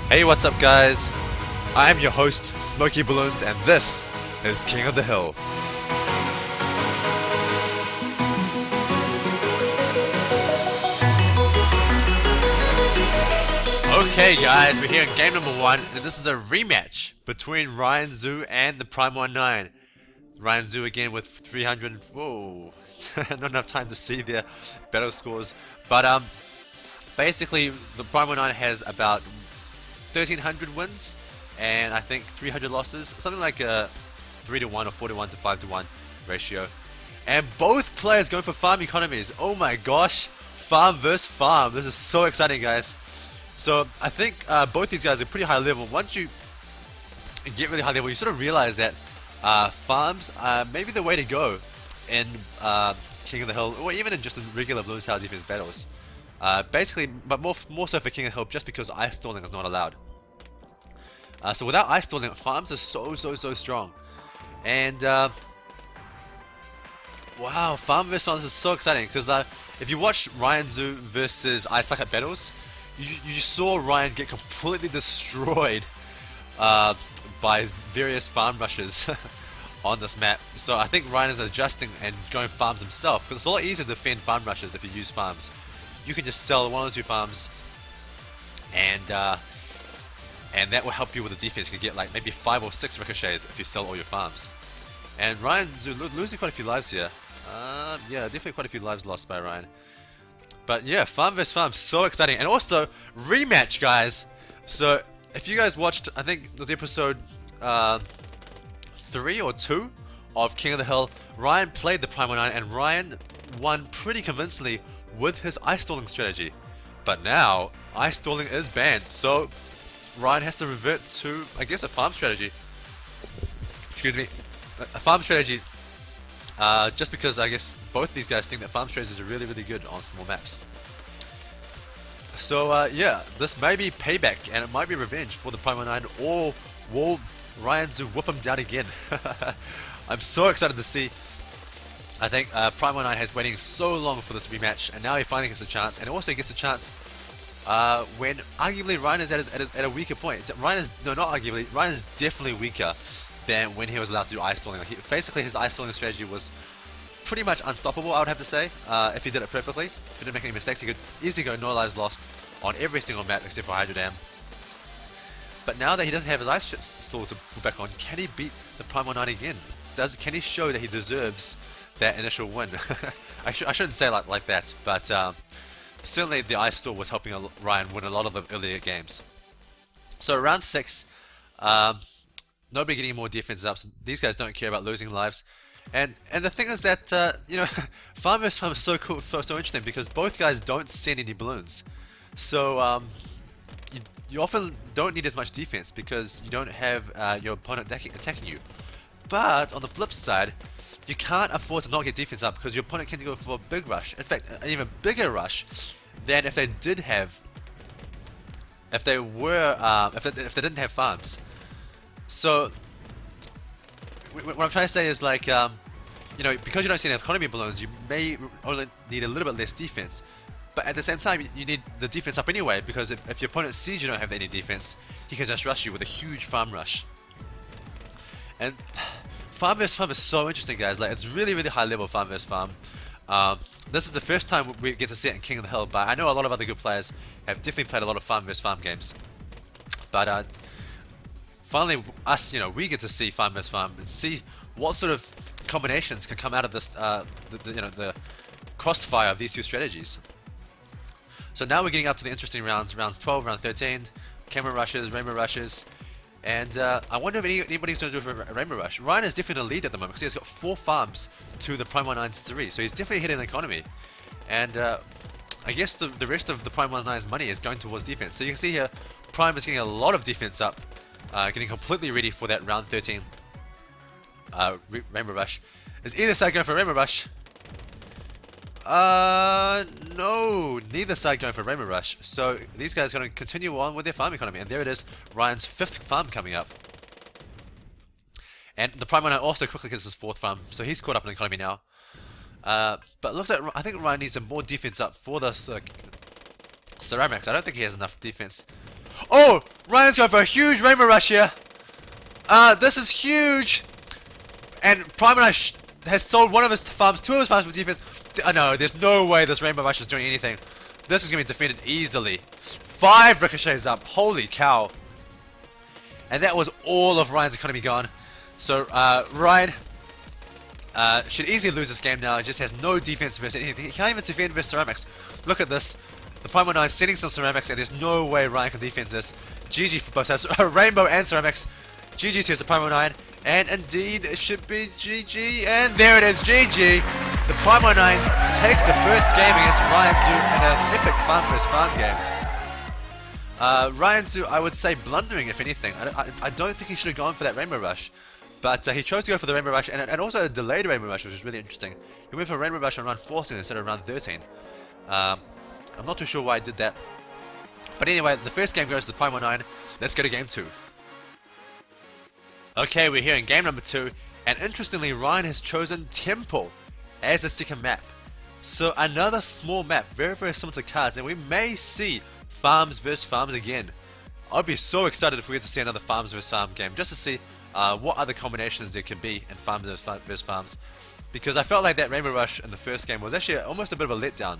Hey, what's up guys? I am your host, Smoky Bloons, and this is King of the Hill. Okay guys, we're here in game number 1, and this is a rematch between Ryan Zoo and Theprimeone9. Ryan Zoo again with 300, whoa, not enough time to see their battle scores, but basically the Theprimeone9 has about 1300 wins and I think 300 losses, something like a 3 to 1 or 4 to 1 to 5 to 1 ratio. And both players going for farm economies. Oh my gosh, farm versus farm. This is so exciting, guys. So I think both these guys are pretty high level. Once you get really high level, you sort of realize that farms are maybe the way to go in King of the Hill, or even in just the regular Bloons Tower Defense battles. Basically, but more so for King of the Hill, just because ice stalling is not allowed. So without ice stalling, farms are so strong. And wow, farm versus farms is so exciting because if you watch Ryan Zoo versus Ice Sucker battles, you saw Ryan get completely destroyed by various farm rushes on this map. So I think Ryan is adjusting and going farms himself, because it's a lot easier to defend farm rushes if you use farms. You can just sell 1 or 2 farms, and that will help you with the defense. You can get like maybe 5 or 6 ricochets if you sell all your farms. And Ryan's losing quite a few lives here. Yeah, definitely quite a few lives lost by Ryan. But yeah, farm vs farm, so exciting. And also, rematch, guys. So, if you guys watched, I think it was episode 3 or 2 of King of the Hill, Ryan played the Theprimeone9 and Ryan won pretty convincingly with his ice stalling strategy. But now, ice stalling is banned, so Ryan has to revert to, I guess, a farm strategy. Excuse me. A farm strategy. Just because I guess both these guys think that farm strategies are really good on small maps. So yeah, this may be payback and it might be revenge for the Theprimeone9, or will Ryan Zoo whip him down again? I'm so excited to see. I think Theprimeone9 has waiting so long for this rematch, and now he finally gets a chance, and also he gets a chance when arguably Ryan is at a weaker point. Ryan is, no, not arguably, Ryan is definitely weaker than when he was allowed to do ice stalling. Basically, his ice stalling strategy was pretty much unstoppable, I would have to say, if he did it perfectly. If he didn't make any mistakes, he could easily go no lives lost on every single map except for Hydro Dam. But now that he doesn't have his ice stall to fall back on, can he beat the Theprimeone9 again? Can he show that he deserves that initial win? I shouldn't say like that, but certainly the ice stall was helping Ryan win a lot of the earlier games. So round 6, nobody getting more defenses up. So these guys don't care about losing lives, and the thing is that you know, farm vs farm is so cool, so interesting, because both guys don't send any balloons. So you often don't need as much defense because you don't have your opponent attacking you. But on the flip side, you can't afford to not get defense up because your opponent can go for a big rush. In fact, an even bigger rush than if they did have, if they didn't have farms. So what I'm trying to say is, like, you know, because you don't see any economy balloons, you may only need a little bit less defense. But at the same time, you need the defense up anyway, because if your opponent sees you don't have any defense, he can just rush you with a huge farm rush. And farm vs farm is so interesting, guys. Like, it's really high level farm vs farm. This is the first time we get to see it in King of the Hill, but I know a lot of other good players have definitely played a lot of farm vs farm games. But finally, us, you know, we get to see farm vs farm and see what sort of combinations can come out of this, you know, the crossfire of these two strategies. So now we're getting up to the interesting rounds 12, round 13, camera rushes, rainbow rushes. And I wonder if anybody's going to do a rainbow rush. Ryan is definitely in the lead at the moment because he has got 4 farms to the Theprimeone9's 3, so he's definitely hitting the economy. And I guess the rest of the Theprimeone9's money is going towards defense. So you can see here, Prime is getting a lot of defense up, getting completely ready for that round 13 rainbow rush. Is either side going for a rainbow rush? No, neither side going for Rainbow Rush. So these guys are going to continue on with their farm economy, and there it is, Ryan's 5th farm coming up. And the Theprimeone9 also quickly gets his 4th farm, so he's caught up in the economy now. But it looks like I think Ryan needs some more defense up for this Ceramics. I don't think he has enough defense. Oh! Ryan's going for a huge Rainbow Rush here. This is huge. And Theprimeone9 has sold one of his farms, 2 of his farms with defense. No, there's no way this Rainbow Rush is doing anything. This is going to be defended easily. 5 ricochets up. Holy cow. And that was all of Ryan's economy gone. So Ryan should easily lose this game now. He just has no defense versus anything. He can't even defend versus ceramics. Look at this. Theprimeone9 sending some ceramics, and there's no way Ryan can defend this. GG for both sides. Rainbow and ceramics. GG says Theprimeone9. And indeed, it should be GG. And there it is, GG. Theprimeone9 takes the first game against Ryan Zhu in an epic farm vs farm game. Ryan Zhu, I would say blundering if anything. I don't think he should have gone for that Rainbow Rush. But he chose to go for the Rainbow Rush and also a delayed Rainbow Rush, which is really interesting. He went for Rainbow Rush on round 14 instead of round 13. I'm not too sure why I did that. But anyway, the first game goes to Theprimeone9. Let's go to game 2. Okay, we're here in game number 2. And interestingly, Ryan has chosen Temple as a second map. So another small map, very, very similar to cards. And we may see farms versus farms again. I'd be so excited if we get to see another farms versus farm game, just to see what other combinations there can be in farms versus farms. Because I felt like that Rainbow Rush in the first game was actually almost a bit of a letdown.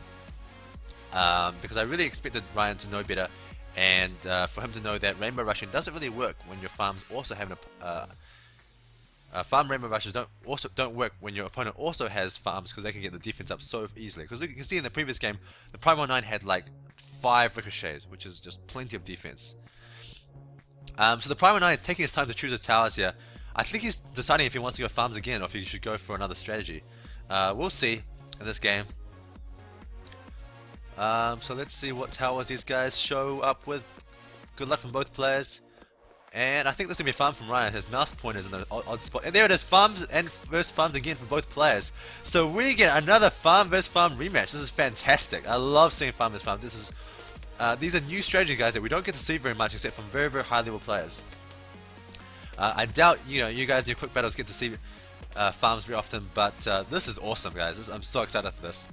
Because I really expected Ryan to know better, and for him to know that Rainbow Rushing doesn't really work when your farms also have farm Rainbow Rushes don't work when your opponent also has farms, because they can get the defense up so easily. Because you can see in the previous game, Theprimeone9 had like 5 ricochets, which is just plenty of defense. So Theprimeone9 taking his time to choose his towers here. I think he's deciding if he wants to go farms again or if he should go for another strategy. We'll see in this game. So let's see what towers these guys show up with. Good luck from both players. And I think this is going to be a farm from Ryan. His mouse pointer is in the odd spot. And there it is, farms and versus farms again for both players. So we get another farm versus farm rematch. This is fantastic. I love seeing farm versus farm. This is, these are new strategy guys that we don't get to see very much except from very, very high level players. I doubt you guys in your quick battles get to see farms very often, but this is awesome, guys. I'm so excited for this.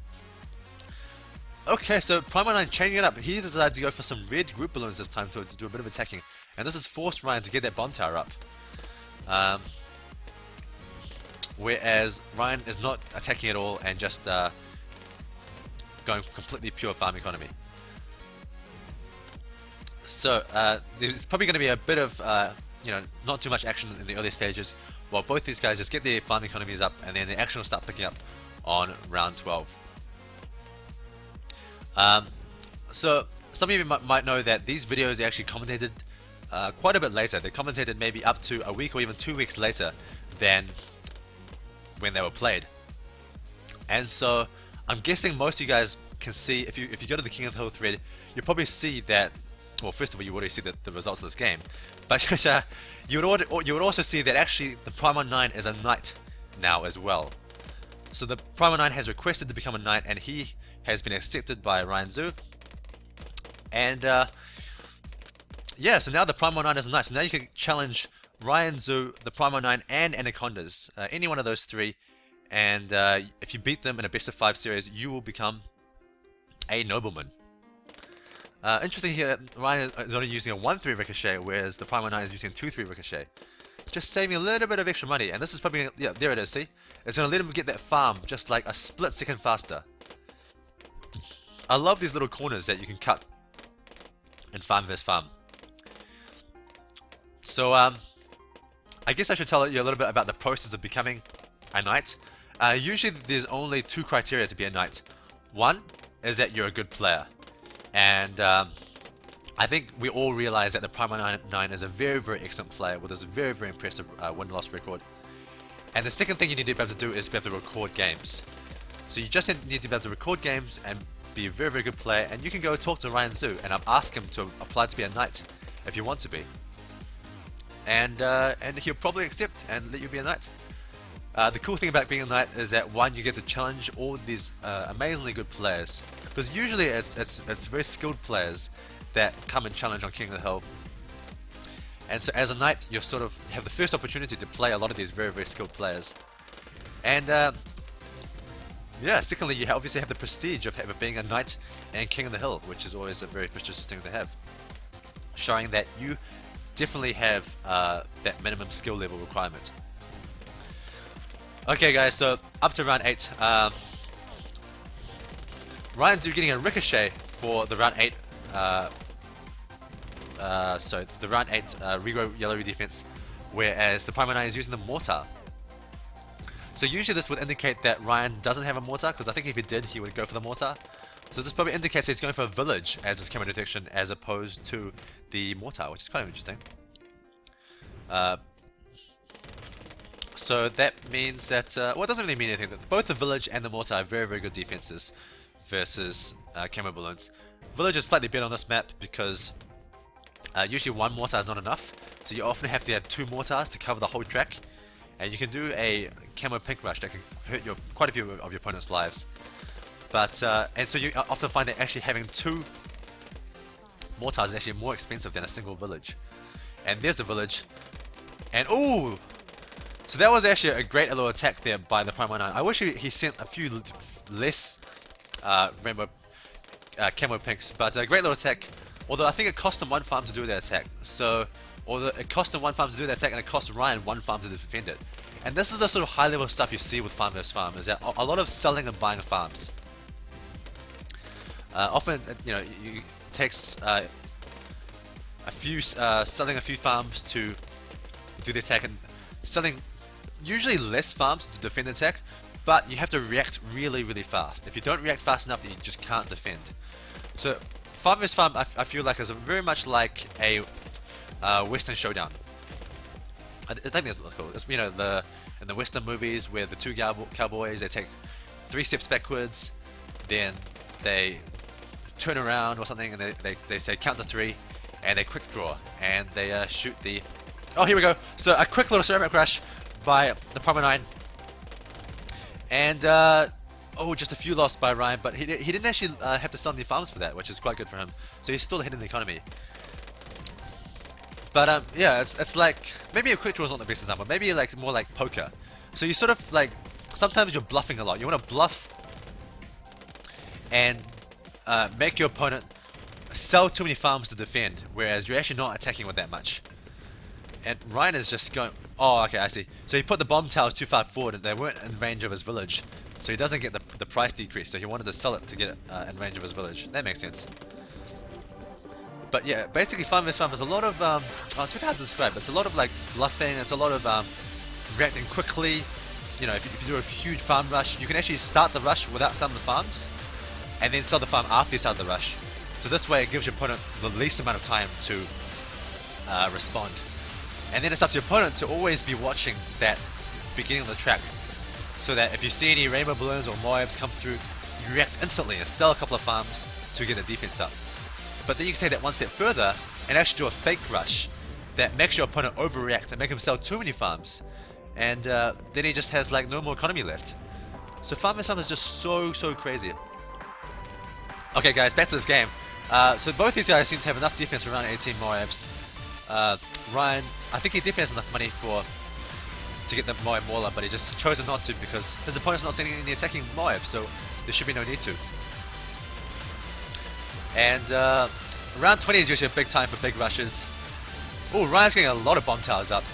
Okay, so Theprimeone9 changing it up. He decided to go for some red group balloons this time to do a bit of attacking. And this has forced Ryan to get that bomb tower up. Whereas Ryan is not attacking at all and just going completely pure farm economy. So there's probably going to be a bit of, not too much action in the early stages, while both these guys just get their farm economies up, and then the action will start picking up on round 12. So some of you might know that these videos are actually commentated quite a bit later. They're commentated maybe up to a week or even 2 weeks later than when they were played. And so I'm guessing most of you guys can see, if you go to the King of the Hill thread, you'll probably see that, well, first of all, you already see the results of this game, but you would also see that actually the Theprimeone9 is a knight now as well. So the Theprimeone9 has requested to become a knight, and he has been accepted by Ryan Zhu. And yeah, so now the Theprimeone9 is a knight. So now you can challenge Ryan Zhu, the Theprimeone9, and Anacondas, any one of those 3. And if you beat them in a best of 5 series, you will become a nobleman. Interesting here, Ryan is only using a 1-3 ricochet, whereas the Theprimeone9 is using a 2-3 ricochet. Just saving a little bit of extra money, and this is probably, yeah, there it is, see? It's going to let him get that farm just like a split second faster. I love these little corners that you can cut in farm vs farm. So, I guess I should tell you a little bit about the process of becoming a knight. Usually there's only 2 criteria to be a knight. One is that you're a good player. And I think we all realize that the Theprimeone9 is a very, very excellent player with a very, very impressive win-loss record. And the second thing you need to be able to do is be able to record games. So you just need to be able to record games and be a very, very good player. And you can go talk to Ryan Zhu and ask him to apply to be a knight if you want to be. And he'll probably accept and let you be a knight. The cool thing about being a knight is that, one, you get to challenge all these amazingly good players. Because usually it's very skilled players that come and challenge on King of the Hill. And so as a knight, you sort of have the first opportunity to play a lot of these very, very skilled players. And yeah, secondly, you obviously have the prestige of being a knight and King of the Hill, which is always a very prestigious thing to have. showing that you definitely have that minimum skill level requirement. Okay guys, so up to round 8. Ryan's getting a ricochet for the round 8 the round 8 regrow yellow defense, whereas the Theprimeone9 is using the mortar. So usually this would indicate that Ryan doesn't have a mortar, because I think if he did, he would go for the mortar. So this probably indicates he's going for a village as his camo detection, as opposed to the mortar, which is kind of interesting. So that means that, well, it doesn't really mean anything. That both the village and the mortar are very, very good defenses versus camo balloons. Village is slightly better on this map because usually one mortar is not enough, so you often have to have 2 mortars to cover the whole track, and you can do a camo pink rush that can hurt quite a few of your opponent's lives. But and so you often find that actually having 2 mortars is actually more expensive than a single village. And there's the village, and ooh! So that was actually a great little attack there by the Theprimeone9. I wish he sent a few less rainbow camo pinks, but a great little attack. Although I think it cost him 1 farm to do that attack. So, although it cost him 1 farm to do that attack, and it cost Ryan 1 farm to defend it. And this is the sort of high level stuff you see with farm vs farm, is that a lot of selling and buying farms. Often, you know, it takes selling a few farms to do the attack, and selling usually less farms to defend the attack, but you have to react really, really fast. If you don't react fast enough, then you just can't defend. So farm vs farm, I feel like is very much like a Western showdown. I think that's what's cool. It's, you know, in the Western movies where the 2 cowboys, they take 3 steps backwards, then they turn around or something, and they say count to 3, and they quick draw, and they shoot the... Oh, here we go. So a quick little ceramic rush by the Theprimeone9, and oh, just a few lost by Ryan, but he didn't actually have to sell any farms for that, which is quite good for him. So he's still ahead in the economy. But yeah, it's like, maybe a quick draw is not the best example. Maybe like more like poker. So you sort of like, sometimes you're bluffing a lot. You want to bluff and make your opponent sell too many farms to defend, whereas you're actually not attacking with that much. And Ryan is just going... Oh, okay, I see. So he put the bomb towers too far forward, and they weren't in range of his village. So he doesn't get the price decrease, so he wanted to sell it to get it in range of his village. That makes sense. But yeah, basically farm vs farm is a lot of... oh, it's really hard to describe. It's a lot of like bluffing, it's a lot of reacting quickly. You know, if you do a huge farm rush, you can actually start the rush without selling the farms, and then sell the farm after you start the rush. So this way it gives your opponent the least amount of time to respond. And then it's up to your opponent to always be watching that beginning of the track, so that if you see any rainbow balloons or Moabs come through, you react instantly and sell a couple of farms to get the defense up. But then you can take that one step further and actually do a fake rush that makes your opponent overreact and make him sell too many farms, and then he just has like no more economy left. So farm vs farm is just so crazy. Okay guys, back to this game. So both these guys seem to have enough defense for around 18 Moabs. Ryan, I think he definitely has enough money to get the Moab Mauler, but he just chose not to because his opponent's not sending any attacking Moab, so there should be no need to. And round 20 is usually a big time for big rushes. Oh, Ryan's getting a lot of bomb towers up.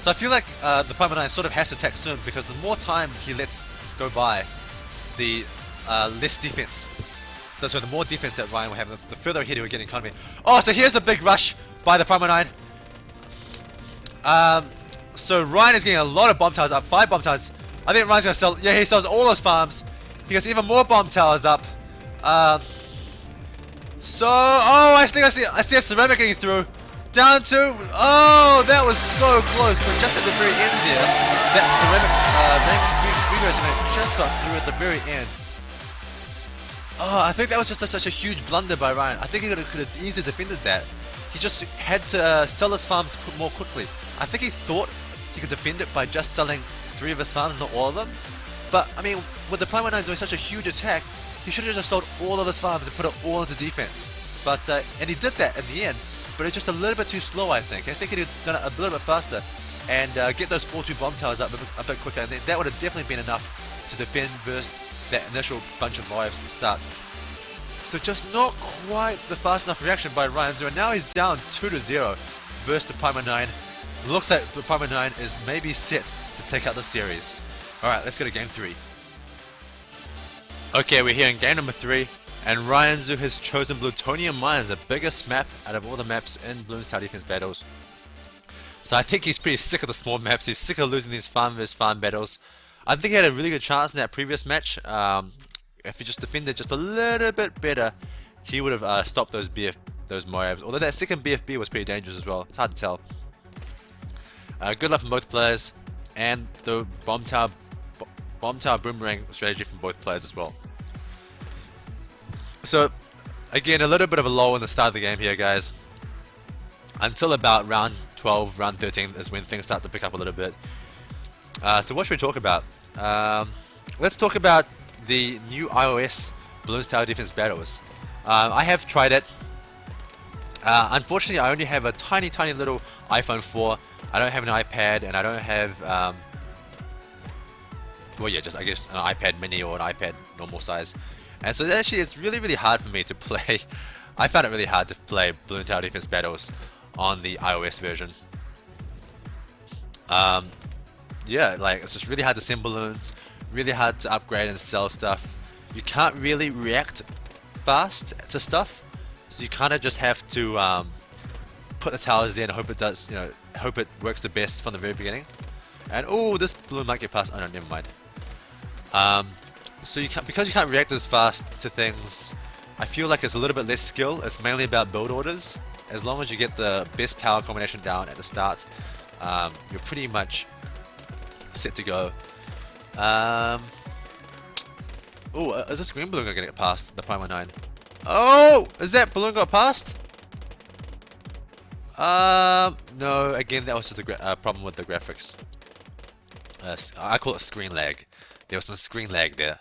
So I feel like the Theprimeone9 sort of has to attack soon, because the more time he lets go by, the less defense. So the more defense that Ryan will have, the further ahead he will get in economy. Oh, so here's a big rush by the Theprimeone9. So Ryan is getting a lot of bomb towers up, 5 bomb towers. I think Ryan's gonna sell, yeah, he sells all his farms. He gets even more bomb towers up. So, oh, I think I see a ceramic getting through. Down to, oh, that was so close, but just at the very end there, that ceramic just got through at the very end. Oh, I think that was just such a huge blunder by Ryan. I think he could have easily defended that. He just had to sell his farms more quickly. I think he thought he could defend it by just selling 3 of his farms, not all of them. But, I mean, with the Theprimeone9 doing such a huge attack, he should have just sold all of his farms and put it all into defense. But, and he did that in the end, but it's just a little bit too slow, I think. I think he'd have done it a little bit faster and get those 4-2 bomb towers up a bit quicker, and that would have definitely been enough to defend versus that initial bunch of Moabs at the start. So just not quite the fast enough reaction by Ryan Zhu, and now he's down 2-0 versus Theprimeone9. Looks like Theprimeone9 is maybe set to take out the series. Alright, let's go to game 3. Okay, we're here in game number 3, and Ryan Zhu has chosen Plutonium Mine as the biggest map out of all the maps in Bloons TD Battles. So I think he's pretty sick of the small maps, he's sick of losing these farm vs farm battles. I think he had a really good chance in that previous match. If he just defended just a little bit better, he would have stopped those Moabs. Although that second BFB was pretty dangerous as well, it's hard to tell. Good luck from both players, and the bomb tower boomerang strategy from both players as well. So again, a little bit of a lull in the start of the game here, guys. Until about round 12, round 13 is when things start to pick up a little bit. So what should we talk about? Let's talk about the new iOS Bloons TD Battles. I have tried it. Unfortunately, I only have a tiny little iPhone 4. I don't have an iPad, and I don't have well, yeah, just I guess an iPad mini or an iPad normal size. And so actually it's really hard for me to play. I found it really hard to play Bloons TD Battles on the iOS version. Yeah, like it's just really hard to send balloons, really hard to upgrade and sell stuff. You can't really react fast to stuff, so you kind of just have to put the towers in and hope it does, you know, hope it works the best from the very beginning. And oh, this balloon might get past. Oh no, never mind. So because you can't react as fast to things, I feel like it's a little bit less skill. It's mainly about build orders. As long as you get the best tower combination down at the start, you're pretty much set to go. Oh, is this green balloon gonna get past the Theprimeone9? Oh, is that balloon got past? No. Again, that was just a problem with the graphics. I call it screen lag. There was some screen lag there.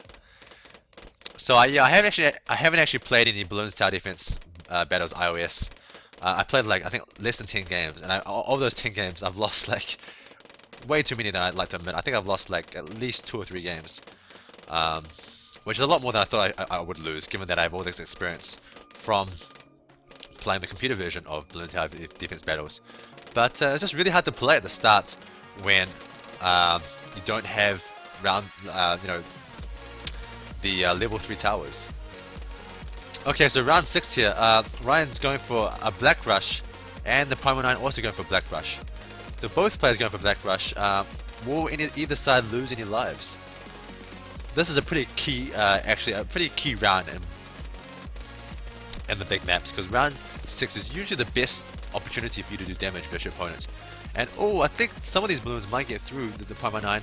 So yeah, I haven't actually played any Bloons TD Battles iOS. I played like I think less than 10 games, and of those 10 games, I've lost like way too many than I'd like to admit. I think I've lost like at least 2 or 3 games, which is a lot more than I thought I would lose, given that I have all this experience from playing the computer version of Bloons TD Battles. But it's just really hard to play at the start when you don't have the level 3 towers. Okay, so round 6 here. Ryan's going for a Black Rush, and the Theprimeone9 also going for Black Rush. So both players going for Black Rush. Will either side lose any lives? This is a pretty key, actually a pretty key round in the big maps, because round 6 is usually the best opportunity for you to do damage versus your opponent. And oh, I think some of these balloons might get through the Theprimeone9.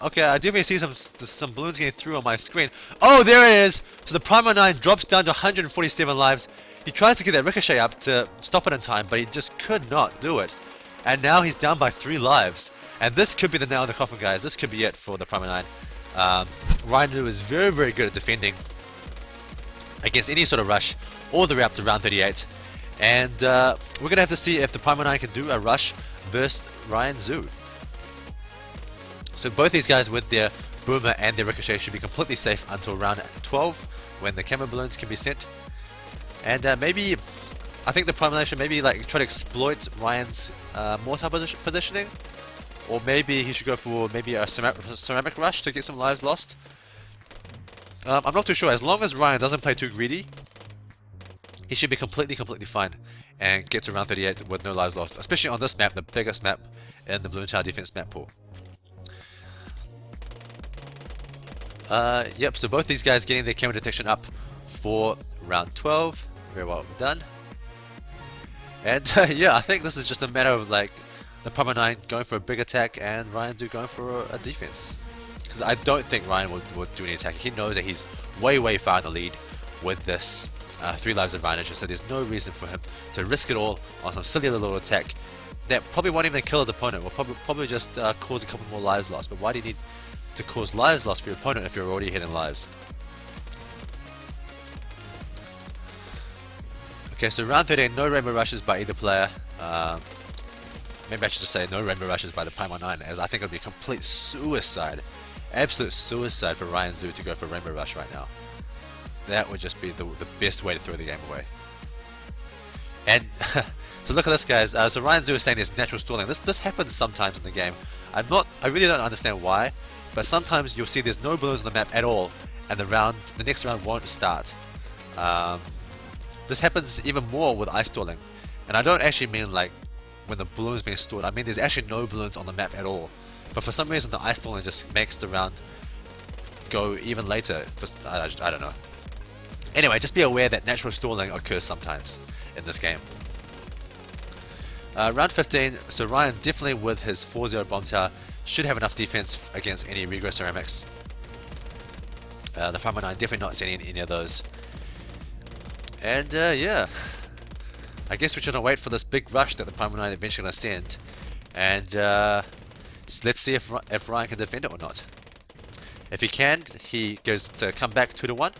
Okay, I definitely see some balloons getting through on my screen. Oh, there it is! So the Theprimeone9 drops down to 147 lives. He tries to get that ricochet up to stop it in time, but he just could not do it. And now he's down by 3 lives. And this could be the nail in the coffin, guys. This could be it for the Theprimeone9. Ryan Zhu is very good at defending against any sort of rush all the way up to round 38. And we're going to have to see if the Theprimeone9 can do a rush versus Ryan Zhu. So both these guys with their boomer and their ricochet should be completely safe until round 12, when the camo balloons can be sent. And maybe, I think the Theprimeone9 should maybe like try to exploit Ryan's mortar positioning, or maybe he should go for maybe a ceramic rush to get some lives lost. I'm not too sure. As long as Ryan doesn't play too greedy, he should be completely fine and get to round 38 with no lives lost, especially on this map, the biggest map in the Bloons TD map pool. Yep, so both these guys getting their camo detection up for round 12. Very well done. And yeah, I think this is just a matter of like the Theprimeone9 going for a big attack and Ryan Zhu going for a defense. Because I don't think Ryan will do any attacking. He knows that he's way far in the lead with this 3 lives advantage, so there's no reason for him to risk it all on some silly little attack that probably won't even kill his opponent. Will probably just cause a couple more lives lost. But why do you need to cause lives lost for your opponent if you're already ahead in lives? Okay, so round 13, no rainbow rushes by either player. Maybe I should just say no rainbow rushes by the Theprimeone9, as I think it would be complete suicide, absolute suicide for Ryan Zhu to go for rainbow rush right now. That would just be the best way to throw the game away. And so look at this, guys. So Ryan Zhu is saying there's natural stalling. This happens sometimes in the game. I really don't understand why, but sometimes you'll see there's no balloons on the map at all, and the next round won't start. This happens even more with ice stalling, and I don't actually mean like when the balloon's being stored. I mean there's actually no balloons on the map at all, but for some reason the ice stalling just makes the round go even later. Just I don't know. Anyway, just be aware that natural stalling occurs sometimes in this game. Round 15, so Ryan definitely with his 4-0 bomb tower should have enough defense against any regrow ceramics. The Theprimeone9 definitely not seeing any of those. And yeah, I guess we're trying to wait for this big rush that the Theprimeone9 eventually going to send. And let's see if Ryan can defend it or not. If he can, he goes to come back 2-1.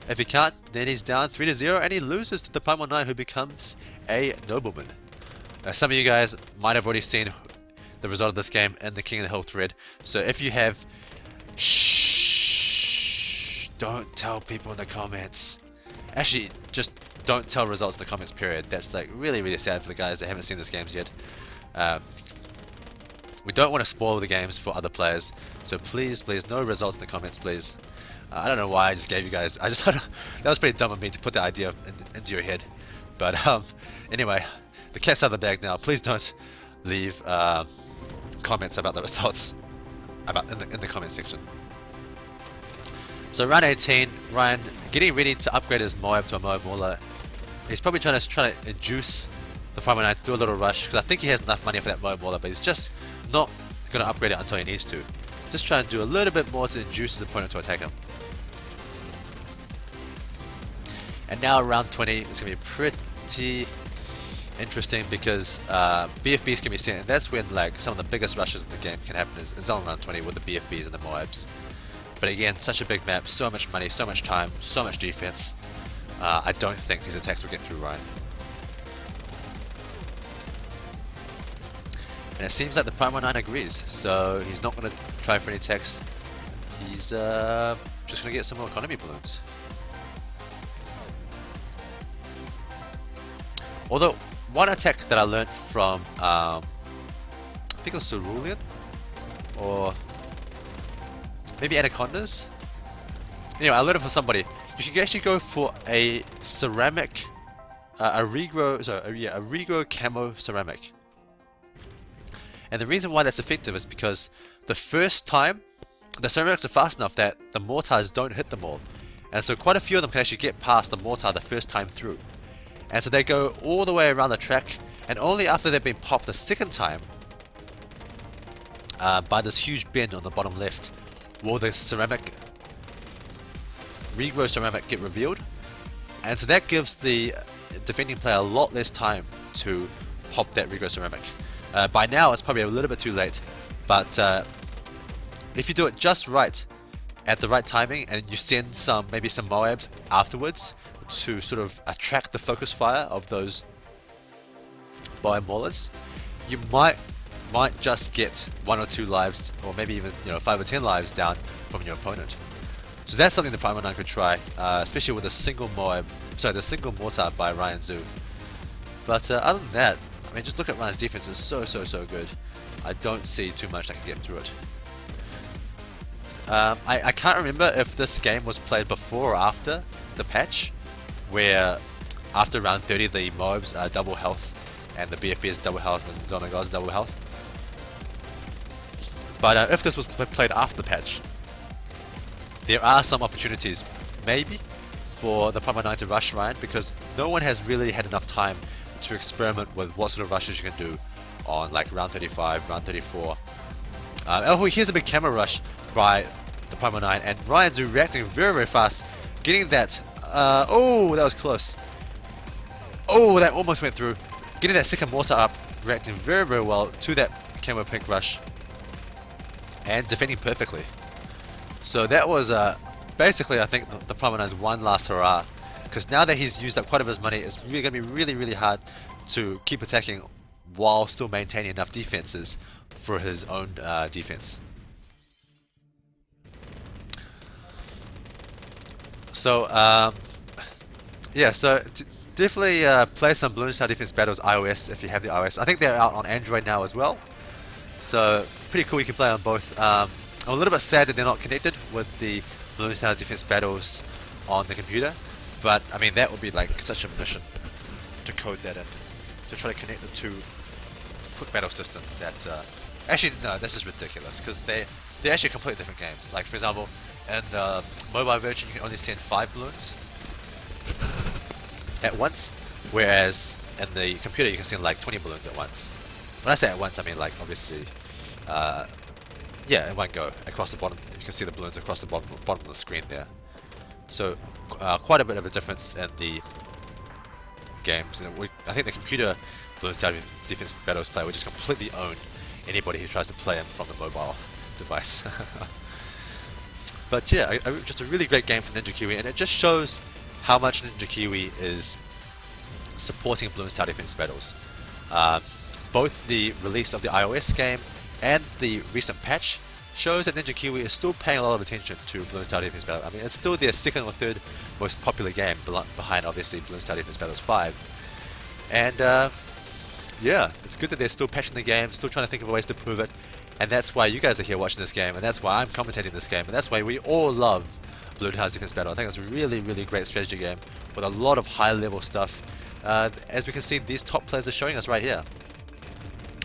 If he can't, then he's down 3-0 and he loses to the Theprimeone9, who becomes a Nobleman. Some of you guys might have already seen the result of this game in the King of the Hill thread. So if you have, shh, don't tell people in the comments. Actually, just don't tell results in the comments, period. That's like really sad for the guys that haven't seen these games yet. We don't want to spoil the games for other players, so please, no results in the comments, please. I don't know why I just gave you guys. That was pretty dumb of me to put the idea into your head. But anyway, the cat's out of the bag now. Please don't leave comments about the results in the comment section. So round 18, Ryan getting ready to upgrade his Moab to a Moab Mauler. He's probably trying to induce the Theprimeone9 to do a little rush, because I think he has enough money for that Moab Mauler, but he's just not going to upgrade it until he needs to. Just trying to do a little bit more to induce his opponent to attack him. And now round 20 is going to be pretty interesting, because BFBs can be sent, and that's when like some of the biggest rushes in the game can happen is on round 20 with the BFBs and the Moabs. But again, such a big map, so much money, so much time, so much defense. I don't think these attacks will get through Ryan. And it seems like the Theprimeone9 agrees, so he's not going to try for any attacks. He's just going to get some more economy balloons. Although, one attack that I learned from, I think it was Cerulean, or maybe Anacondas. Anyway, I learned it from somebody. You can actually go for a ceramic, a regrow camo ceramic. And the reason why that's effective is because the first time, the ceramics are fast enough that the mortars don't hit them all. And so quite a few of them can actually get past the mortar the first time through. And so they go all the way around the track, and only after they've been popped the second time, by this huge bend on the bottom left, will the regrow ceramic get revealed. And so that gives the defending player a lot less time to pop that regrow ceramic. By now it's probably a little bit too late, but if you do it just right, at the right timing, and you send maybe some Moabs afterwards to sort of attract the focus fire of those Moab Maulers, you might just get 1 or 2 lives, or maybe even 5 or 10 lives down from your opponent. So that's something the Theprimeone9 could try, especially with a single the single mortar by Ryan Zhu. But other than that, I mean, just look at Ryan's defense, is so good. I don't see too much that can get through it. I can't remember if this game was played before or after the patch, where after round 30 the Moabs are double health and the BFB is double health and Zonagar is double health. But if this was played after the patch, there are some opportunities, maybe, for the Theprimeone9 to rush Ryan, because no one has really had enough time to experiment with what sort of rushes you can do on like round 35, round 34. Oh, here's a big camera rush by the Theprimeone9, and Ryan Zhu reacting very fast, getting that. Oh, that was close. Oh, that almost went through. Getting that second mortar up, reacting very well to that camo pink rush, and defending perfectly. So that was basically, I think, the Theprimeone9's one last hurrah, because now that he's used up quite a bit of his money, it's really going to be really hard to keep attacking while still maintaining enough defenses for his own defense. So yeah, so definitely play some Bloons TD Battles iOS if you have the iOS. I think they're out on Android now as well. So pretty cool. You can play on both. I'm a little bit sad that they're not connected with the Bloons TD Battles on the computer, but I mean that would be like such a mission to code that in, to try to connect the two quick battle systems. That actually no, that's just ridiculous because they're actually completely different games. Like for example, in the mobile version you can only send 5 balloons at once, whereas in the computer you can send like 20 balloons at once. When I say at once, I mean like obviously, yeah, in one go across the bottom. You can see the balloons across the bottom of the screen there. So quite a bit of a difference in the games. And I think the computer Bloons TD Battles player would just completely own anybody who tries to play them from the mobile device. But yeah, just a really great game for Ninja Kiwi, and it just shows how much Ninja Kiwi is supporting Bloons TD Battles. Both the release of the iOS game and the recent patch shows that Ninja Kiwi is still paying a lot of attention to Bloons TD Battles. I mean, it's still their second or third most popular game, behind obviously Bloons TD Battles 5. And yeah, it's good that they're still patching the game, still trying to think of ways to prove it, and that's why you guys are here watching this game, and that's why I'm commentating this game, and that's why we all love Bloons TD Battles. I think it's a really, really great strategy game with a lot of high-level stuff. As we can see, these top players are showing us right here.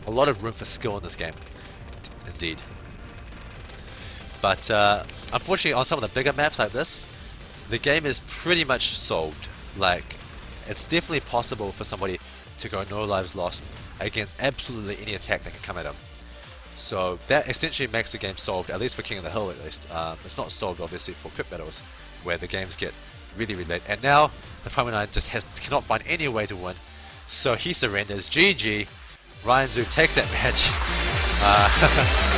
A lot of room for skill in this game, indeed. But unfortunately, on some of the bigger maps like this, the game is pretty much solved. Like, it's definitely possible for somebody to go no lives lost against absolutely any attack that can come at them. So that essentially makes the game solved, at least for King of the Hill at least. It's not solved obviously for quick battles, where the games get really, really late. And now Theprimeone9 just cannot find any way to win, so he surrenders. GG. Ryan Zhu takes that match.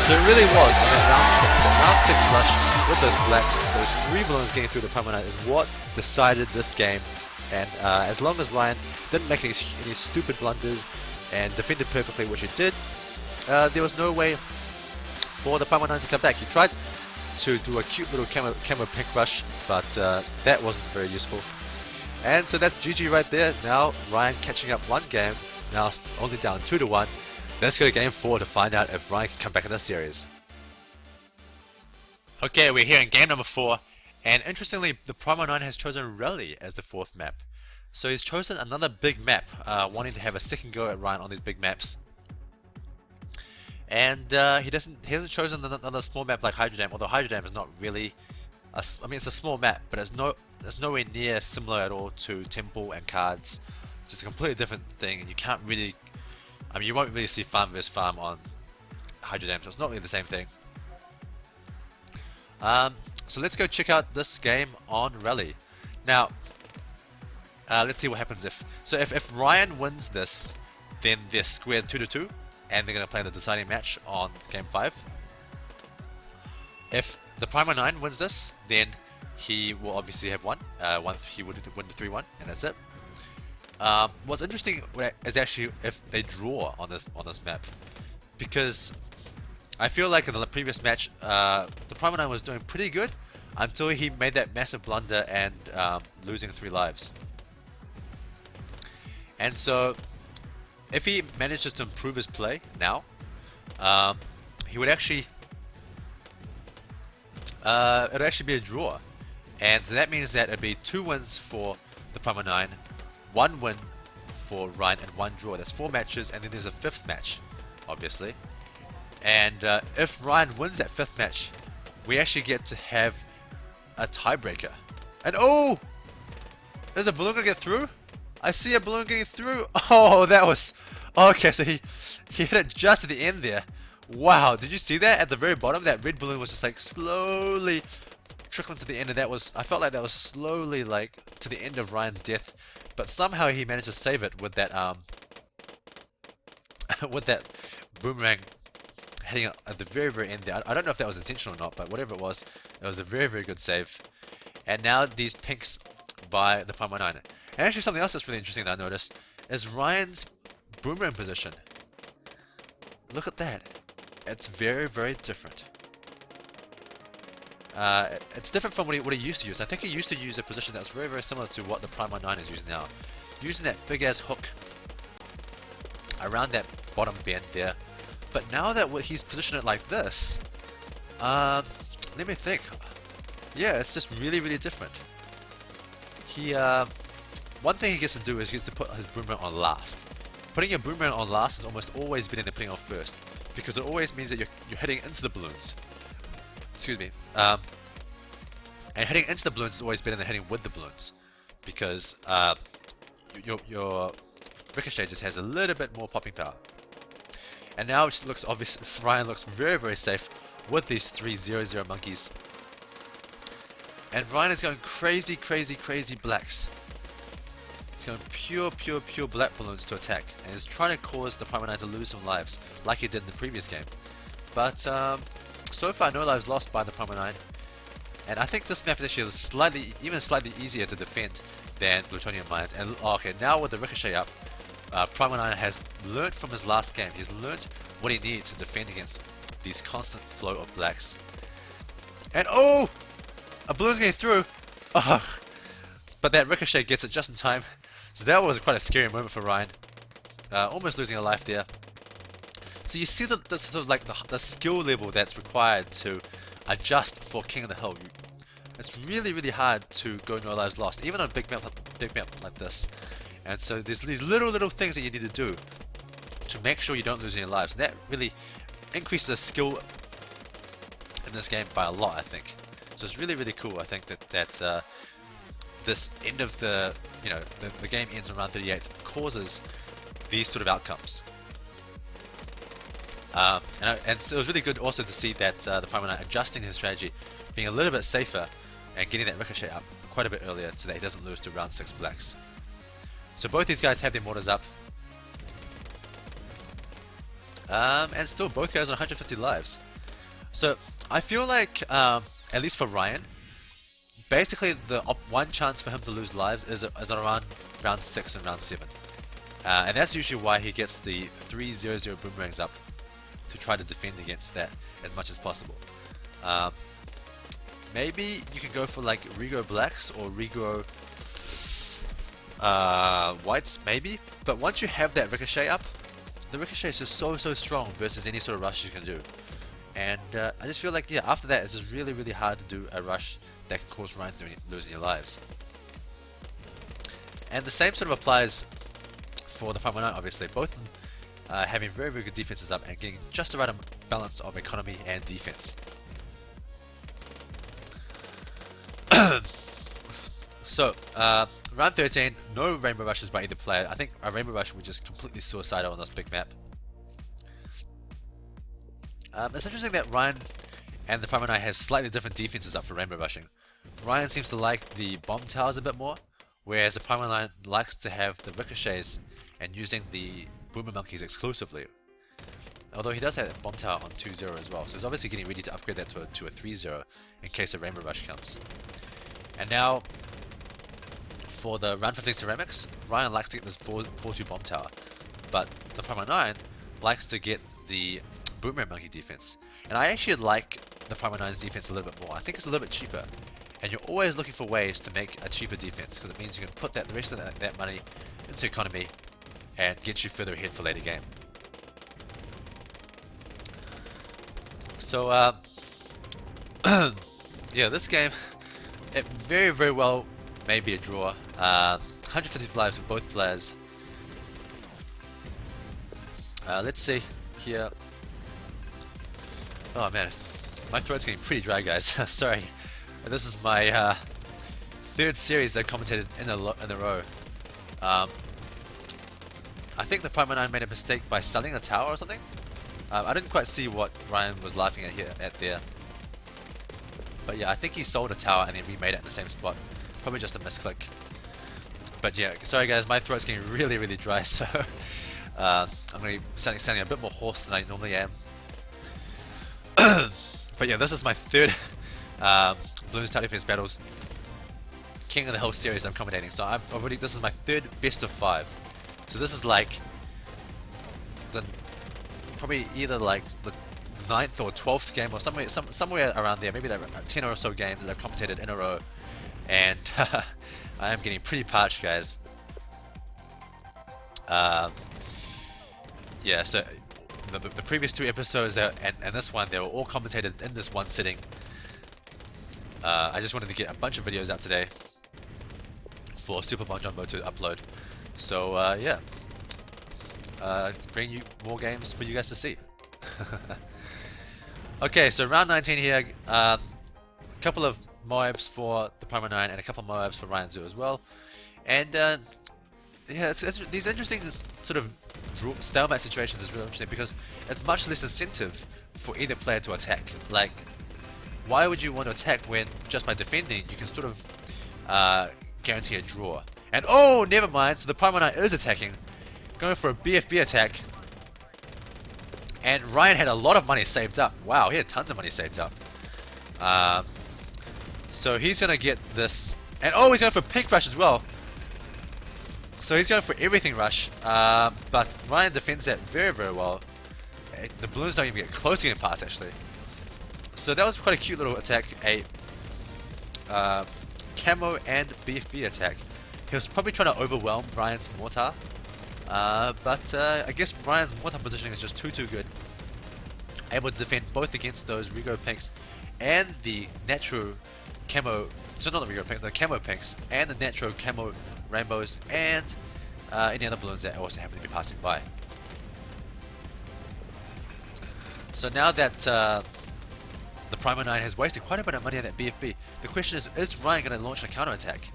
So it really was, I mean, round 6 rush with those blacks, those 3 balloons getting through Theprimeone9 is what decided this game. And as long as Ryan didn't make any stupid blunders and defended perfectly, which he did, there was no way for Theprimeone9 to come back. He tried to do a cute little camo pink rush, but that wasn't very useful. And so that's GG right there. Now Ryan catching up 1 game, now only down 2-1. Let's go to game 4 to find out if Ryan can come back in this series. Okay, we're here in game number 4, and interestingly, Theprimeone9 has chosen Rally as the 4th map. So he's chosen another big map, wanting to have a second go at Ryan on these big maps. And he hasn't chosen another small map like Hydro Dam, although Hydro Dam is not really, I mean it's a small map, but it's nowhere near similar at all to Temple and Cards. It's just a completely different thing, and you can't really, I mean you won't really see farm versus farm on Hydro Dam, so it's not really the same thing. So let's go check out this game on Rally. Now, let's see what happens if Ryan wins this, then they're squared 2-2, and they're going to play the deciding match on game 5. If Theprimeone9 wins this, then he will obviously have won. He would win the 3-1, and that's it. What's interesting is actually if they draw on this map, because I feel like in the previous match, Theprimeone9 was doing pretty good until he made that massive blunder and losing 3 lives. And so, if he manages to improve his play now, he would actually, it would actually be a draw, and that means that it'd be 2 wins for Theprimeone9, 1 win for Ryan, and 1 draw. That's 4 matches, and then there's a 5th match, obviously. And if Ryan wins that 5th match, we actually get to have a tiebreaker. And oh! Is a balloon gonna get through? I see a balloon getting through. Oh, that was... Okay, so he hit it just at the end there. Wow, did you see that? At the very bottom, that red balloon was just like slowly trickling to the end, and that was... I felt like that was slowly like to the end of Ryan's death. But somehow he managed to save it with that with that boomerang hitting it at the very, very end there. I don't know if that was intentional or not, but whatever it was a very, very good save. And now these pinks by Theprimeone9. And actually something else that's really interesting that I noticed is Ryan's boomerang position. Look at that. It's very, very different. It's different from what he used to use. I think he used to use a position that's very, very similar to what the Theprimeone9 is using now. Using that big ass hook around that bottom bend there. But now that he's positioned it like this, let me think. Yeah, it's just really, really different. He, one thing he gets to do is he gets to put his boomerang on last. Putting your boomerang on last is almost always better than putting it on first, because it always means that you're hitting into the balloons. Excuse me. And hitting into the balloons is always better than hitting with the balloons, because your ricochet just has a little bit more popping power. And now it looks obvious. Ryan looks very, very safe with these 3/0/0 monkeys. And Ryan is going crazy, crazy, crazy blacks. He's going pure black balloons to attack, and he's trying to cause the Theprimeone9 to lose some lives, like he did in the previous game. But so far, no lives lost by the Theprimeone9. And I think this map is actually even slightly easier to defend than Plutonium Mines. And okay, now with the ricochet up, Theprimeone9 has learned from his last game. He's learned what he needs to defend against these constant flow of blacks. And oh! A balloon's getting through! Ugh. But that ricochet gets it just in time. So that was quite a scary moment for Ryan. Almost losing a life there. So you see the sort of like the skill level that's required to adjust for King of the Hill. It's really, really hard to go no lives lost, even on a big map like this. And so there's these little things that you need to do to make sure you don't lose any lives. And that really increases the skill in this game by a lot, I think. So it's really, really cool. I think that this end of the game ends on round 38 causes these sort of outcomes. And so it was really good also to see that the Theprimeone9 adjusting his strategy, being a little bit safer and getting that ricochet up quite a bit earlier so that he doesn't lose to round 6 blacks. So both these guys have their mortars up. And still both guys on 150 lives. So I feel like, at least for Ryan, basically the one chance for him to lose lives is around round 6 and round 7. And that's usually why he gets the 3/0/0 boomerangs up, to try to defend against that as much as possible. Maybe you can go for like Rego blacks or Rego whites, maybe. But once you have that ricochet up, the ricochet is just so strong versus any sort of rush you can do. And I just feel like, yeah, after that it's just really, really hard to do a rush that can cause Ryan losing your lives. And the same sort of applies for the Theprimeone9, obviously. Both of them having very, very good defenses up and getting just the right balance of economy and defense. So, round 13, no rainbow rushes by either player. I think a rainbow rush would just completely suicidal on this big map. It's interesting that Ryan and the Theprimeone9 has slightly different defenses up for rainbow rushing. Ryan seems to like the bomb towers a bit more, whereas the Theprimeone9 likes to have the ricochets and using the boomer monkeys exclusively. Although he does have a bomb tower on 2-0 as well, so he's obviously getting ready to upgrade that to a 3-0 in case a rainbow rush comes. And now, for the round 15 ceramics, Ryan likes to get this 4-2 bomb tower, but the Theprimeone9 likes to get the boomerang monkey defense. And I actually like the Theprimeone9's defense a little bit more. I think it's a little bit cheaper, and you're always looking for ways to make a cheaper defense, because it means you can put the rest of that money into economy and get you further ahead for later game. So yeah, this game, it very, very well may be a draw. 150 lives for both players. Let's see here. Oh man, my throat's getting pretty dry, guys. I'm sorry. This is my third series that I've commentated in a row. I think the Theprimeone9 made a mistake by selling a tower or something. I didn't quite see what Ryan was laughing at there. But yeah, I think he sold a tower and then remade it in the same spot. Probably just a misclick. But yeah, sorry guys, my throat's getting really, really dry, so I'm going to be sounding a bit more hoarse than I normally am. But yeah, this is my third Bloons TD Battles King of the Hill series I'm commentating. So this is my third best of 5. So this is like probably either like the 9th or 12th game or somewhere around there, maybe like 10 or so games that I've commentated in a row, and I am getting pretty parched, guys. Yeah, so the previous 2 episodes and this one, they were all commentated in this one sitting. I just wanted to get a bunch of videos out today for Super Bon Jumbo to upload. So yeah, bring you more games for you guys to see. Okay, so round 19 here. A couple of Moabs for the Theprimeone9 and a couple of Moabs for Ryan Zoo as well. And yeah, it's these interesting sort of stalemate situations is really interesting because it's much less incentive for either player to attack. Like, why would you want to attack when just by defending you can sort of guarantee a draw? And oh, never mind. So the Theprimeone9 is attacking, going for a BFB attack. And Ryan had a lot of money saved up. Wow, he had tons of money saved up. So he's gonna get this, and oh, he's going for pink rush as well. So he's going for everything rush, but Ryan defends that very, very well. The balloons don't even get close to getting past, actually. So that was quite a cute little attack, a camo and BFB attack. He was probably trying to overwhelm Ryan's mortar, but I guess Ryan's mortar positioning is just too good. Able to defend both against those Rigo pinks and the natural camo, so not the Rigo pinks, the camo pinks and the natural camo rainbows and any other balloons that also happen to be passing by. So now that the Theprimeone9 has wasted quite a bit of money on that BFB, the question is Ryan going to launch a counter attack?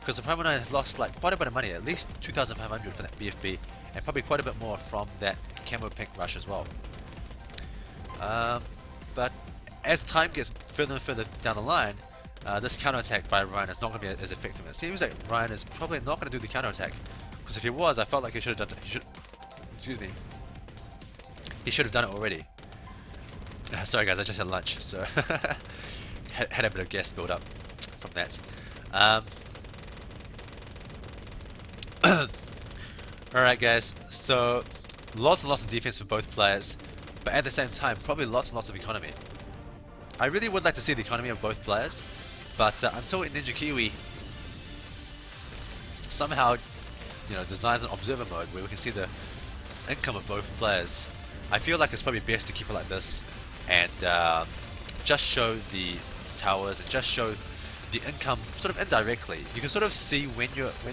Because the Theprimeone9 has lost like quite a bit of money, at least 2,500 for that BFB, and probably quite a bit more from that camo pink rush as well. But as time gets further and further down the line, this counter attack by Ryan is not going to be as effective. It seems like Ryan is probably not going to do the counter attack, because if he was, I felt like he should have done it. He should have done it already. Sorry guys, I just had lunch, so had a bit of gas build up from that. Alright guys, so lots and lots of defense for both players, but at the same time probably lots and lots of economy. I really would like to see the economy of both players, but until Ninja Kiwi somehow, you know, designs an observer mode where we can see the income of both players, I feel like it's probably best to keep it like this and just show the towers and just show the income sort of indirectly. You can sort of see when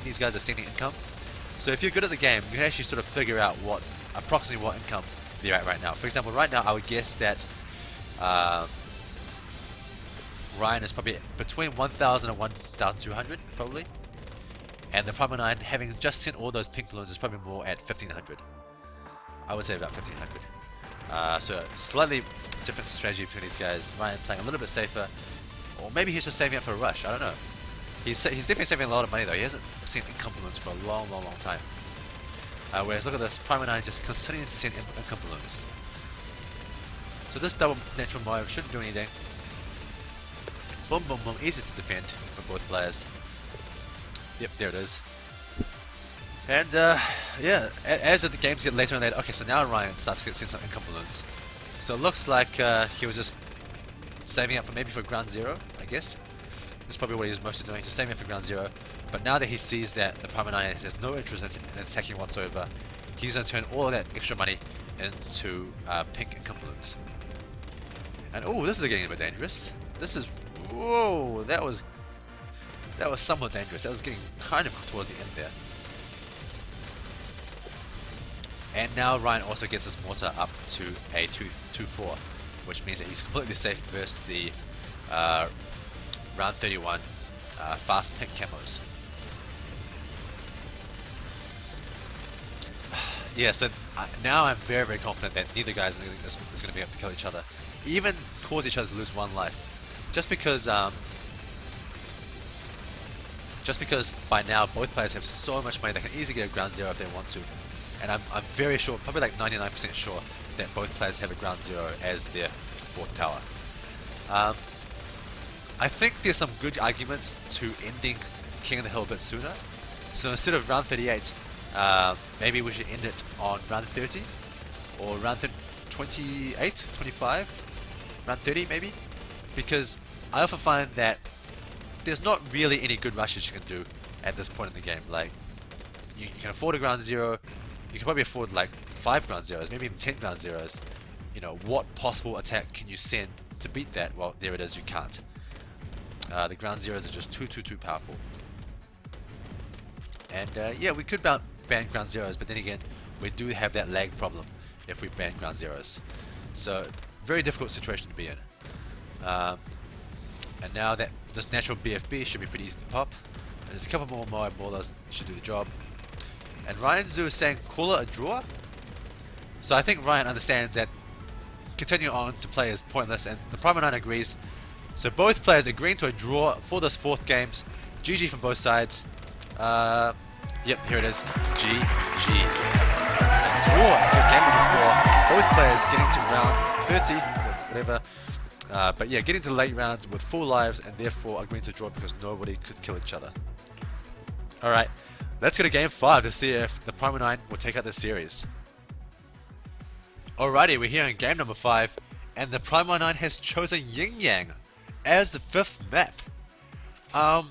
these guys are sending income. So if you're good at the game, you can actually sort of figure out approximately what income they're at right now. For example, right now I would guess that Ryan is probably between 1,000 and 1,200 probably, and the Theprimeone9, having just sent all those pink balloons, is probably more at 1,500. I would say about 1,500. So slightly different strategy between these guys. Ryan playing a little bit safer, or maybe he's just saving up for a rush. I don't know. He's definitely saving a lot of money though. He hasn't seen income balloons for a long time. Whereas look at this, Theprimeone9 just continuing to send income balloons. So this double natural Moab shouldn't do anything. Boom, boom, boom. Easy to defend for both players. Yep, there it is. And yeah, as the games get later and later, okay, so now Ryan starts to send some income balloons. So it looks like he was just saving up for ground zero, I guess. That's probably what he was mostly doing, just saving up for ground zero. But now that he sees that the Theprimeone9 has no interest in attacking whatsoever, he's going to turn all of that extra money into pink income balloons. And oh, this is getting a bit dangerous. This is, whoa, that was somewhat dangerous. That was getting kind of towards the end there. And now Ryan also gets his mortar up to a 2-4, which means that he's completely safe versus the round 31 fast pink camos. Yeah, so now I'm very, very confident that neither guy is going to be able to kill each other, even cause each other to lose one life, just because by now both players have so much money they can easily get a ground zero if they want to. And I'm very sure, probably like 99% sure, that both players have a ground zero as their fourth tower. I think there's some good arguments to ending King of the Hill a bit sooner. So instead of round 38, maybe we should end it on round 30 or round 28, 25, around 30 maybe, because I often find that there's not really any good rushes you can do at this point in the game. Like, you can afford a ground zero, you can probably afford like 5 ground zeros, maybe even 10 ground zeros. You know, what possible attack can you send to beat that? Well, there it is, you can't. The ground zeros are just too powerful. And yeah, we could ban ground zeros, but then again, we do have that lag problem if we ban ground zeros. So, very difficult situation to be in. And now that this natural BFB should be pretty easy to pop. And there's a couple more Moab Maulers should do the job. And Ryan Zoo is saying, call it a draw? So I think Ryan understands that continuing on to play is pointless, and the Theprimeone9 agrees. So both players agreeing to a draw for this 4th game. GG from both sides. Yep, here it is. GG. Draw. Good game number 4. Both players getting to round 30, whatever. But yeah, getting to late rounds with full lives and therefore agreeing to draw because nobody could kill each other. Alright, let's go to game 5 to see if the Theprimeone9 will take out this series. Alrighty, we're here in game number 5, and the Theprimeone9 has chosen Yin Yang as the 5th map. I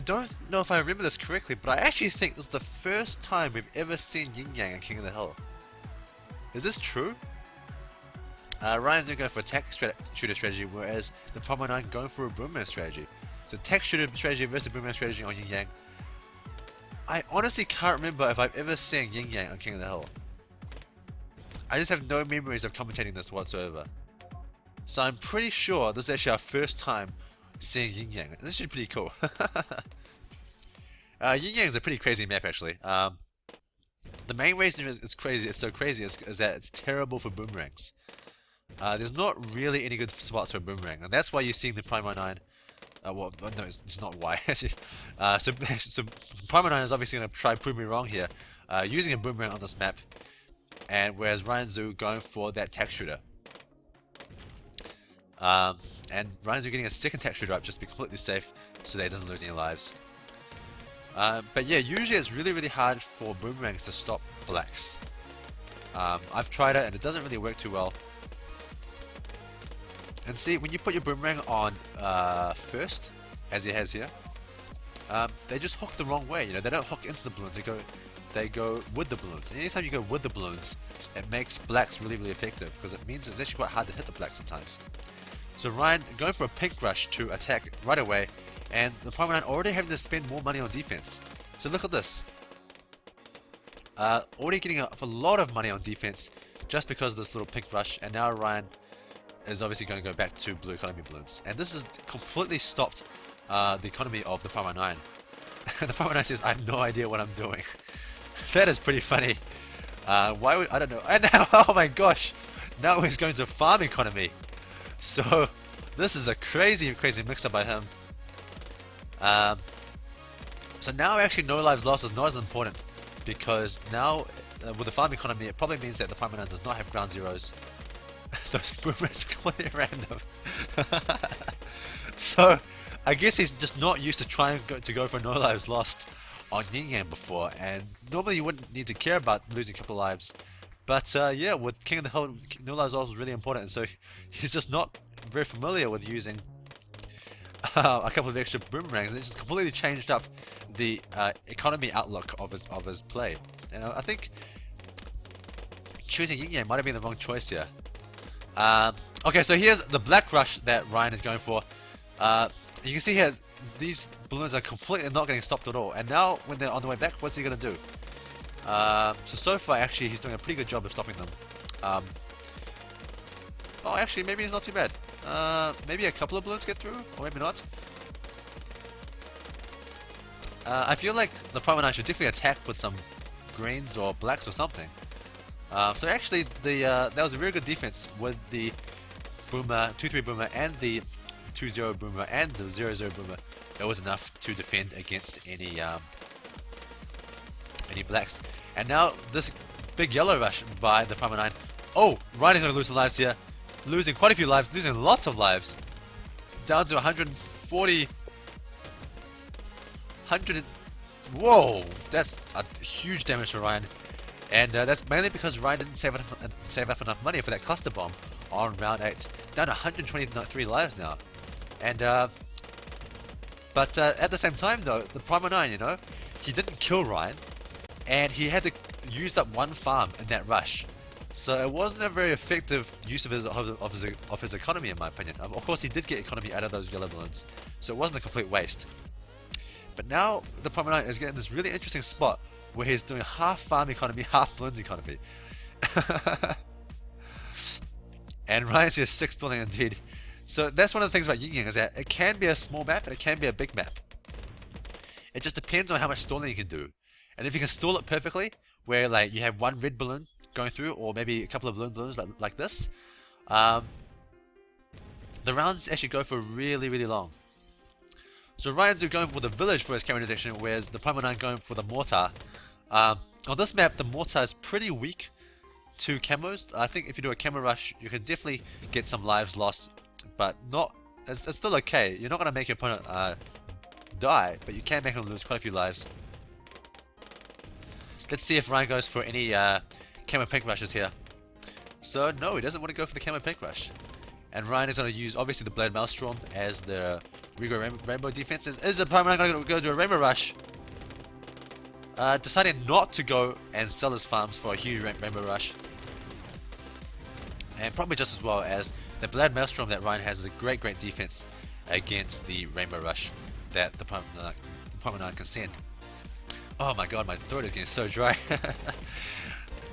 don't know if I remember this correctly, but I actually think this is the first time we've ever seen Yin Yang in King of the Hill. Is this true? Ryan's going for a tech shooter strategy, whereas the Theprimeone9 going for a boomerang strategy. So tech shooter strategy versus boomerang strategy on Yin Yang. I honestly can't remember if I've ever seen Yin Yang on King of the Hill. I just have no memories of commentating this whatsoever. So I'm pretty sure this is actually our first time seeing Yin Yang. This should be pretty cool. Yin Yang is a pretty crazy map actually. The main reason it's so crazy is that it's terrible for boomerangs. There's not really any good spots for a boomerang, and that's why you're seeing the Theprimeone9. Well, no, it's not why. so Theprimeone9 is obviously going to try to prove me wrong here, using a boomerang on this map, and whereas Ryan Zoo going for that tech shooter. And Ryan Zoo getting a 2nd tech shooter up just to be completely safe, so that he doesn't lose any lives. But yeah, usually it's really hard for boomerangs to stop blacks. I've tried it and it doesn't really work too well. And see, when you put your boomerang on first, as he has here, they just hook the wrong way. You know, they don't hook into the balloons. They go with the balloons. And anytime you go with the balloons, it makes blacks really effective because it means it's actually quite hard to hit the blacks sometimes. So Ryan going for a pink rush to attack right away, and the Theprimeone9 already having to spend more money on defense. So look at this. Already getting a lot of money on defense just because of this little pink rush, and now Ryan is obviously going to go back to blue economy balloons. And this has completely stopped the economy of the Theprimeone9. The Theprimeone9 says, I have no idea what I'm doing. That is pretty funny. Why would, I don't know. And now, oh my gosh, now he's going to farm economy. So this is a crazy mix-up by him. So now actually no lives lost is not as important, because now with the farm economy it probably means that the Theprimeone9 does not have ground zeros. Those boomerangs are completely random. So I guess he's just not used to trying to go for no lives lost on Yin Yang before, and normally you wouldn't need to care about losing a couple of lives. But yeah, with King of the Hill, no lives lost is really important, and so he's just not very familiar with using a couple of extra boomerangs, and it's just completely changed up the economy outlook of his play. And I think choosing Yin Yang might have been the wrong choice here. Okay, so here's the black rush that Ryan is going for. You can see here these balloons are completely not getting stopped at all, and now when they're on the way back, what's he gonna do? So far actually he's doing a pretty good job of stopping them. Oh, actually maybe it's not too bad. Maybe a couple of balloons get through, or maybe not. I feel like the Theprimeone9 should definitely attack with some greens or blacks or something. So actually that was a very good defense with the boomer, 2-3 boomer, and the 2-0 boomer, and the 0-0 boomer. It was enough to defend against any blacks. And now this big yellow rush by the Theprimeone9. Oh, Ryan is going to lose some lives here. Losing quite a few lives, losing lots of lives. Down to 140. 100. Whoa, that's a huge damage to Ryan. And that's mainly because Ryan didn't save up enough money for that cluster bomb on round 8. Down 123 lives now. And but at the same time though, the Theprimeone9, you know, he didn't kill Ryan, and he had to use up one farm in that rush. So it wasn't a very effective use of his economy, in my opinion. Of course, he did get economy out of those yellow balloons, so it wasn't a complete waste. But now the Theprimeone9 is getting this really interesting spot where he's doing half farm economy, half balloons economy. And Ryan's here 6 stalling indeed. So that's one of the things about Yin Yang, is that it can be a small map and it can be a big map. It just depends on how much stalling you can do. And if you can stall it perfectly, where like you have one red balloon going through, or maybe a couple of balloons like this, the rounds actually go for really, really long. So Ryan's going for the village for his camera detection, whereas the Theprimeone9 going for the mortar. On this map, the mortar is pretty weak to camos. I think if you do a camo rush, you can definitely get some lives lost, but not. It's still okay. You're not going to make your opponent die, but you can make him lose quite a few lives. Let's see if Ryan goes for any camo pink rushes here. So no, he doesn't want to go for the camo pink rush. And Ryan is going to use obviously the Blade Maelstrom as the Regal Rainbow defense. Is the Theprimeone9 going to go do a Rainbow Rush? Deciding not to go and sell his farms for a huge Rainbow Rush. And probably just as well, as the Blade Maelstrom that Ryan has is a great defense against the Rainbow Rush that the Theprimeone9 can send. Oh my god, my throat is getting so dry.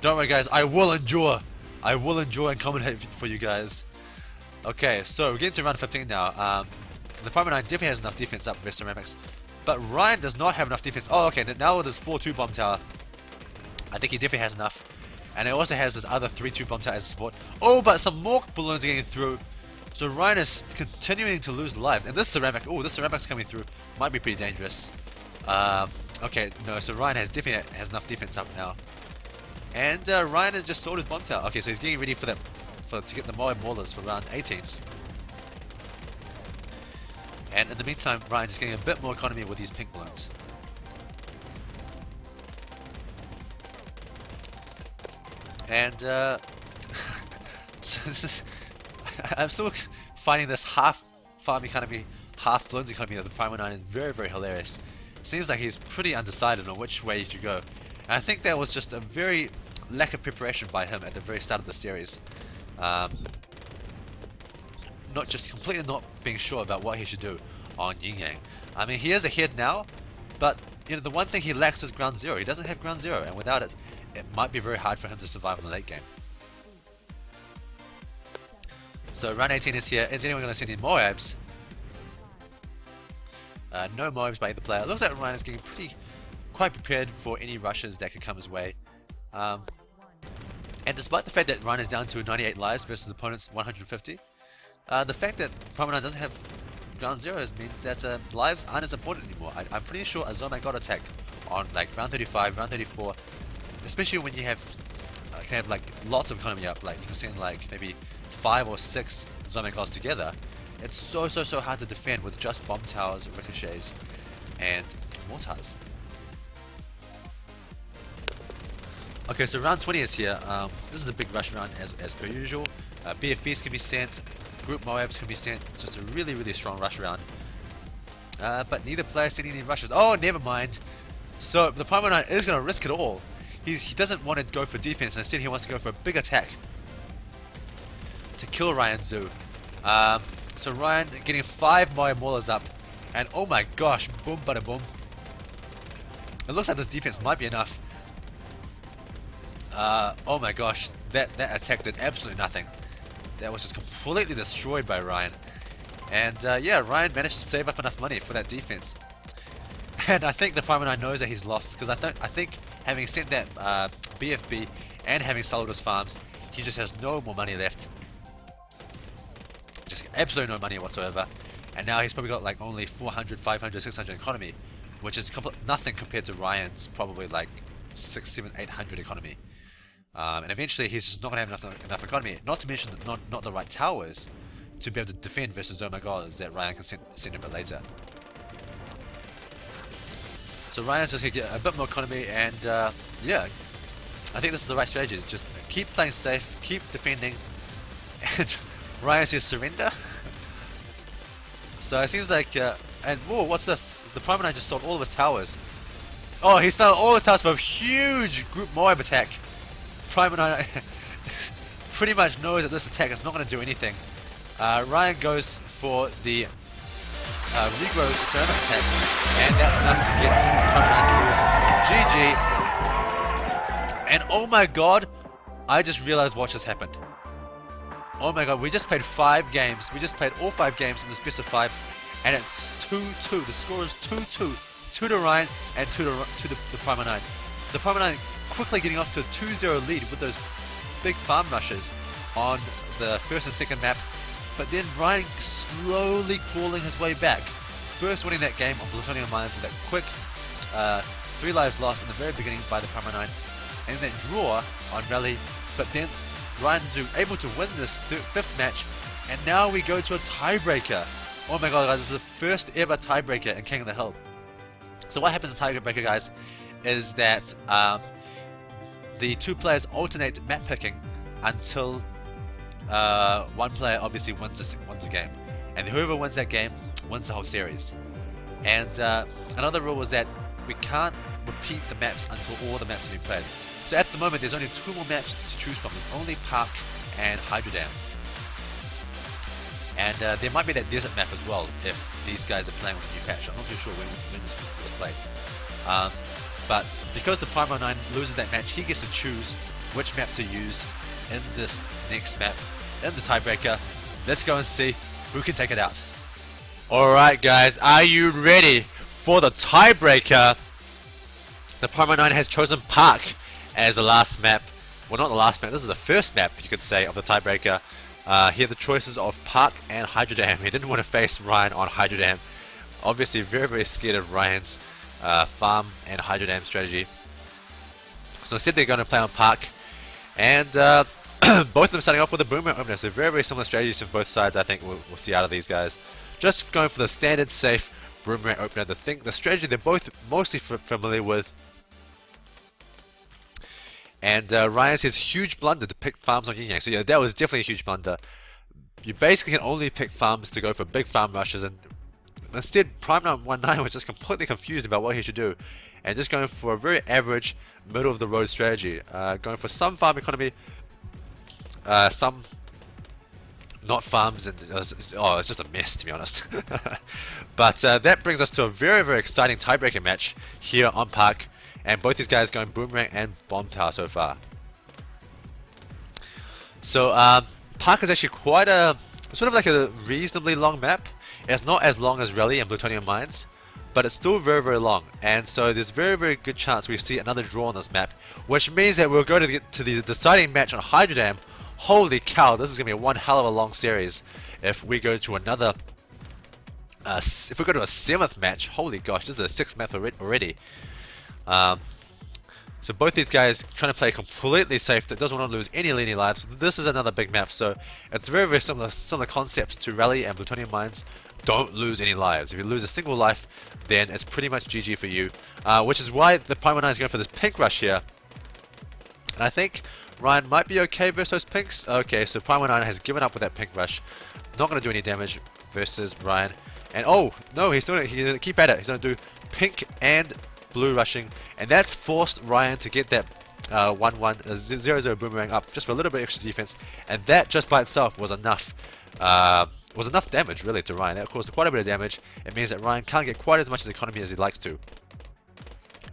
Don't worry guys, I will endure. I will endure and commentate for you guys. Okay, so we're getting to round 15 now. The Theprimeone9 definitely has enough defense up versus Ceramics, but Ryan does not have enough defense. Oh, okay, now with his 4-2 bomb tower, I think he definitely has enough. And it also has this other 3-2 bomb tower as support. Oh, but some more balloons are getting through. So Ryan is continuing to lose lives. And this ceramic, oh, this ceramic's coming through. Might be pretty dangerous. Okay, no, so Ryan definitely has enough defense up now. And Ryan has just sold his bomb tower. Okay, so he's getting ready for that, to get the Moab Maulers for round 18s. And in the meantime, Ryan's just getting a bit more economy with these pink balloons. And so this is, I'm still finding this half farm economy, half balloons economy of the Theprimeone9 is very, very hilarious. Seems like he's pretty undecided on which way he should go. And I think that was just a very lack of preparation by him at the very start of the series. Completely not being sure about what he should do on Yin Yang. I mean, he is ahead now, but you know, the one thing he lacks is ground zero. He doesn't have ground zero, and without it, it might be very hard for him to survive in the late game. So round 18 is here. Is anyone going to send in Moabs? No Moabs by either player. It looks like Ryan is getting quite prepared for any rushes that could come his way. And despite the fact that Ryan is down to 98 lives versus the opponent's 150, the fact that Theprimeone9 doesn't have ground zeros means that lives aren't as important anymore. I'm pretty sure a Zombie God attack on like round 35, round 34, especially when you have can have like lots of economy up, like you can send like maybe 5 or 6 Zombie Gods together. It's so hard to defend with just bomb towers, ricochets, and mortars. Okay, so round 20 is here. This is a big rush round as per usual. BFVs can be sent, group Moabs can be sent. It's just a really strong rush round. But neither player is sending any rushes. Oh, never mind. So the Theprimeone9 is going to risk it all. He doesn't want to go for defense, and instead he wants to go for a big attack to kill Ryan Zoo. So Ryan getting 5 Moab Maulers up, and oh my gosh, boom bada boom. It looks like this defense might be enough. Oh my gosh, that attack did absolutely nothing. That was just completely destroyed by Ryan. And yeah, Ryan managed to save up enough money for that defense. And I think the Theprimeone9 knows that he's lost, because I think having sent that BFB and having sold his farms, he just has no more money left. Just absolutely no money whatsoever. And now he's probably got like only 400, 500, 600 economy, which is nothing compared to Ryan's probably like 600, 700, 800 economy. And eventually he's just not going to have enough economy, not to mention that not the right towers to be able to defend versus Oh My Gods that Ryan can send a bit later. So Ryan's just going to get a bit more economy, and yeah, I think this is the right strategy. Just keep playing safe, keep defending, and Ryan says surrender. So it seems like, and whoa, what's this? The Theprimeone9 just sold all of his towers. Oh, he sold all his towers for a huge group Moab attack. Theprimeone9 pretty much knows that this attack is not going to do anything. Ryan goes for the regrow ceramic attack, and that's enough to get Theprimeone9 to lose. GG. And oh my god, I just realized what just happened. Oh my god, we just played 5 games. We just played all 5 games in the best of 5, and it's 2-2. The score is 2-2. 2 to Ryan and 2 to the Theprimeone9. The Theprimeone9 quickly getting off to a 2-0 lead with those big farm rushes on the first and second map, but then Ryan slowly crawling his way back. First winning that game on Bloons Mines with that quick 3 lives lost in the very beginning by the Theprimeone9, and that draw on Rally, but then Ryan Zoo able to win this 5th match, and now we go to a tiebreaker. Oh my god guys, this is the first ever tiebreaker in King of the Hill. So what happens in tiebreaker, guys, is that the 2 players alternate map picking until one player obviously wins a game, and whoever wins that game wins the whole series. And another rule was that we can't repeat the maps until all the maps have been played. So at the moment there's only 2 more maps to choose from. There's only Park and Hydro Dam. And there might be that desert map as well if these guys are playing with a new patch. I'm not too sure when this was played. But because the Theprimeone9 loses that match, he gets to choose which map to use in this next map, in the tiebreaker. Let's go and see who can take it out. Alright guys, are you ready for the tiebreaker? The Theprimeone9 has chosen Park as the last map. Well, not the last map, this is the first map, you could say, of the tiebreaker. He had the choices of Park and Hydro Dam. He didn't want to face Ryan on Hydro Dam. Obviously very, very scared of Ryan's farm and Hydro Dam strategy. So instead they're going to play on Park. And both of them starting off with a Boomerang opener. So very, very similar strategies from both sides, I think we'll see out of these guys. Just going for the standard safe Boomerang opener. The strategy they're both mostly familiar with. And Ryan says huge blunder to pick farms on Yin Yang. So yeah, that was definitely a huge blunder. You basically can only pick farms to go for big farm rushes, and instead Theprimeone9 was just completely confused about what he should do, and just going for a very average middle of the road strategy. Going for some farm economy, some not farms, and it's just a mess, to be honest. But that brings us to a very, very exciting tiebreaker match here on Park. And both these guys going Boomerang and Bomb Tower so far. So Park is actually quite a sort of like a reasonably long map. It's not as long as Rally and Bloons Mines, but it's still very, very long. And so there's very, very good chance we see another draw on this map, which means that we'll go to the deciding match on Hydro Dam. Holy cow, this is gonna be one hell of a long series if we go to another. If we go to a 7th match, holy gosh, this is a 6th match already. So both these guys trying to play completely safe, that doesn't want to lose any lives. This is another big map, so it's very, very similar concepts to Rally and Bloons Mines. Don't lose any lives. If you lose a single life, then it's pretty much GG for you, which is why the Theprimeone9 is going for this pink rush here. And I think Ryan might be okay versus those pinks. Okay, so Theprimeone9 has given up with that pink rush. Not going to do any damage versus Ryan. And oh no, he's going to keep at it. He's going to do pink and blue rushing, and that's forced Ryan to get that 1-1 0-0 Boomerang up just for a little bit extra defense, and that just by itself was enough damage really to Ryan. That caused quite a bit of damage. It means that Ryan can't get quite as much economy as he likes to.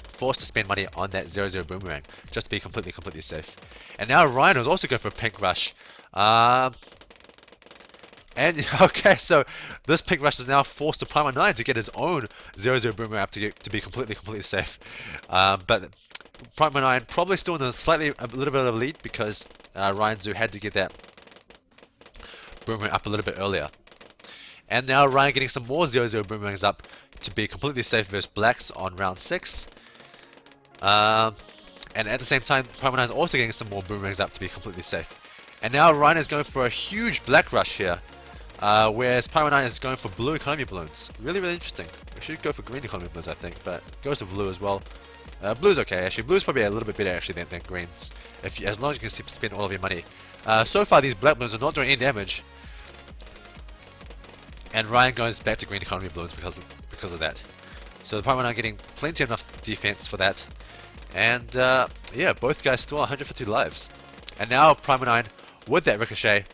Forced to spend money on that 0-0 Boomerang just to be completely safe. And now Ryan was also going for a pink rush. And okay, so this pink rush is now forced to Theprimeone9 to get his own 0-0 Boomerang up to be completely safe. But Theprimeone9 probably still in a little bit of a lead because Ryan Zoo had to get that Boomerang up a little bit earlier. And now Ryan getting some more 0-0 Boomerangs up to be completely safe versus Blacks on round 6. And at the same time, Theprimeone9 is also getting some more Boomerangs up to be completely safe. And now Ryan is going for a huge black rush here. Whereas Theprimeone9 is going for blue economy balloons. Really, really interesting. We should go for green economy balloons, I think, but goes to blue as well. Blue's okay, actually. Blue's probably a little bit better actually than greens, as long as you can spend all of your money. So far, these black balloons are not doing any damage, and Ryan goes back to green economy balloons because of that. So the Theprimeone9 getting plenty enough defense for that, and yeah, both guys still 150 lives. And now Theprimeone9 with that ricochet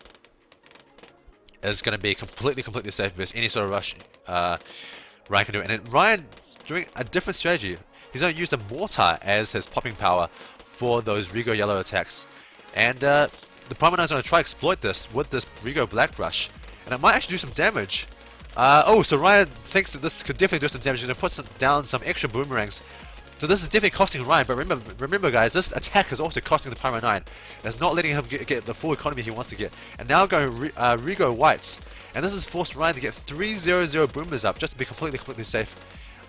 is going to be completely safe versus any sort of rush Ryan can do. And then Ryan doing a different strategy. He's going to use the mortar as his popping power for those Rigo yellow attacks. And the Theprimeone9 is going to try to exploit this with this Rigo black rush. And it might actually do some damage. Oh, so Ryan thinks that this could definitely do some damage. He's going to put down some extra boomerangs. So this is definitely costing Ryan, but remember guys, this attack is also costing the Theprimeone9. It's not letting him get the full economy he wants to get. And now going Rigo whites. And this has forced Ryan to get 300 boomers up just to be completely safe.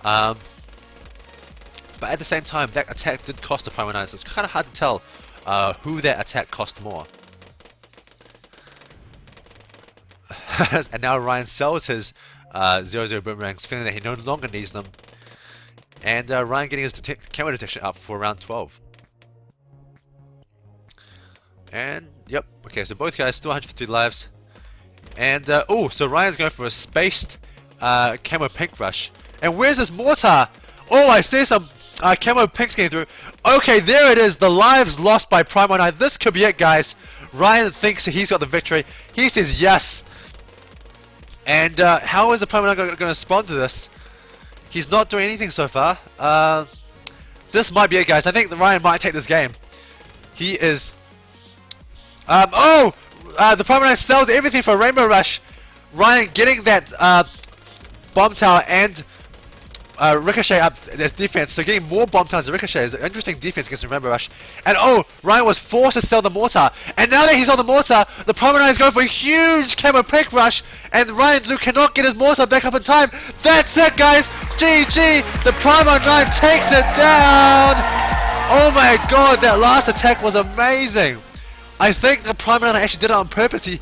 But at the same time, that attack did cost the Theprimeone9, so it's kind of hard to tell who that attack cost more. And now Ryan sells his 0-0 boomerangs, feeling that he no longer needs them. And Ryan getting his camo detection up for round 12. And, yep, okay, so both guys still 150 lives. And, oh, so Ryan's going for a spaced camo pink rush. And where's this mortar? Oh, I see some camo pinks getting through. Okay, there it is, the lives lost by Theprimeone9. This could be it, guys. Ryan thinks he's got the victory. He says yes. And how is the Theprimeone9 going to respond to this? He's not doing anything so far. This might be it, guys. I think Ryan might take this game. He is... the Theprimeone9 sells everything for Rainbow Rush. Ryan getting that bomb tower and ricochet up as defense. So getting more bomb towers and ricochet is an interesting defense against the Rainbow Rush. And oh, Ryan was forced to sell the mortar. And now that he's on the mortar, the Theprimeone9 is going for a huge camo pink rush. And Ryan Zoo cannot get his mortar back up in time. That's it, guys. GG. The Theprimeone9 takes it down. Oh my god, that last attack was amazing. I think the Theprimeone9 actually did it on purpose. He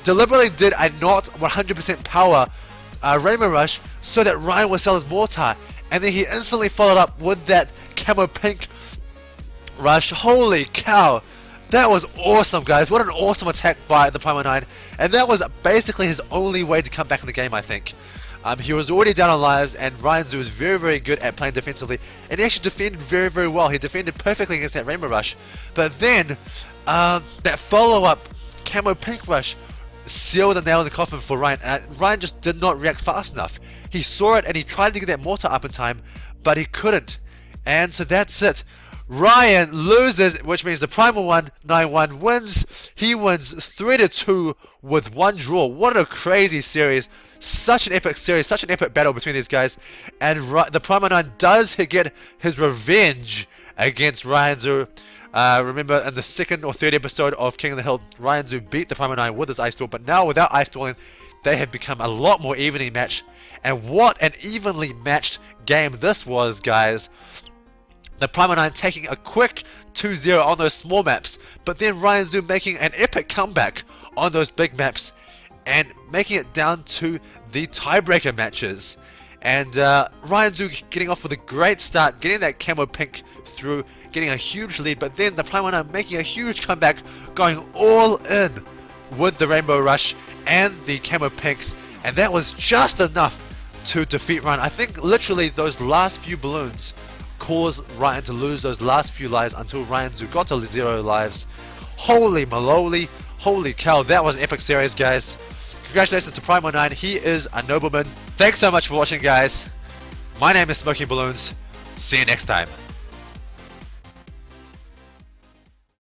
deliberately did a not 100% power Rainbow Rush so that Ryan would sell his mortar, and then he instantly followed up with that camo pink rush. Holy cow, that was awesome, guys. What an awesome attack by the Theprimeone9, and that was basically his only way to come back in the game, I think. He was already down on lives, and Ryan Zoo was very good at playing defensively, and he actually defended very well. He defended perfectly against that Rainbow Rush, but then that follow-up camo pink rush sealed the nail in the coffin for Ryan, and Ryan just did not react fast enough. He saw it and he tried to get that mortar up in time, but he couldn't. And so that's it. Ryan loses, which means the Theprimeone9 wins. He wins 3-2 with one draw. What a crazy series. Such an epic series, such an epic battle between these guys. And the Theprimeone9 does get his revenge against Ryan Zoo. Remember in the second or third episode of King of the Hill, Ryan Zoo beat the Theprimeone9 with his Ice Duel, but now without Ice Dueling, they have become a lot more evenly matched. And what an evenly matched game this was, guys. The Theprimeone9 taking a quick 2-0 on those small maps, but then Ryan Zoo making an epic comeback on those big maps and making it down to the tiebreaker matches. And Ryan Zoo getting off with a great start, getting that camo pink through, getting a huge lead, but then the Theprimeone9 making a huge comeback, going all in with the Rainbow Rush and the camo pinks, and that was just enough to defeat Ryan. I think literally those last few balloons caused Ryan to lose those last few lives until Ryan Zoo got to 0 lives. Holy maloli, holy cow, that was an epic series, guys. Congratulations to Theprimeone9, he is a nobleman. Thanks so much for watching, guys. My name is Smoky Bloons. See you next time.